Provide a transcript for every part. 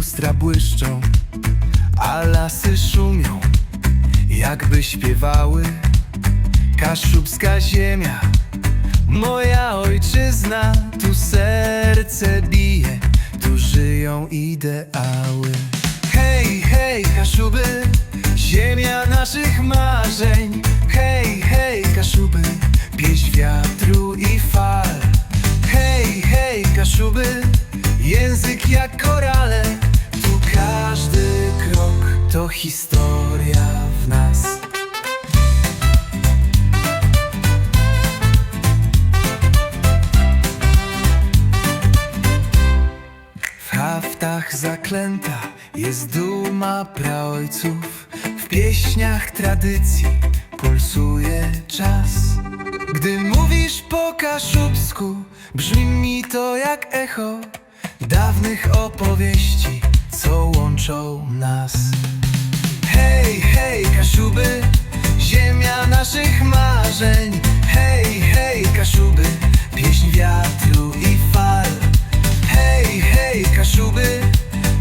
lustra błyszczą, a lasy szumią, jakby śpiewały. Kaszubska ziemia, moja ojczyzna, tu serce bije, tu żyją ideały. Hej, hej, Kaszuby, ziemia naszych marzeń. Hej, hej, Kaszuby, pieśń wiatru i fal. Hej, hej, Kaszuby, język jak korale. Tu każdy krok to historia w nas. W haftach zaklęta jest duma praojców, w pieśniach tradycji pulsuje czas. Gdy mówisz po kaszubsku, brzmi mi to jak echo dawnych opowieści, co łączą nas. Hej, hej, Kaszuby, ziemia naszych marzeń. Hej, hej, Kaszuby, pieśń wiatru i fal. Hej, hej, Kaszuby,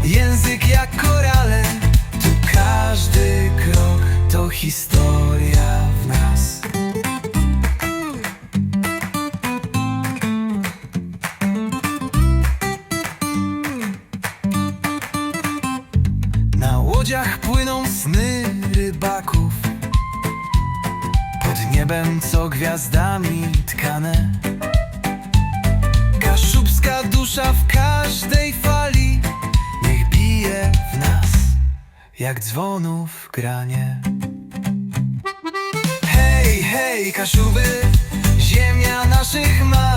język jak korale. Tu każdy krok to historia w nas. Na łodziach płyną sny rybaków, pod niebem co gwiazdami tkane. Kaszubska dusza w każdej fali niech bije w nas jak dzwonów w granie. Hej, hej, Kaszuby, ziemia naszych marzeń.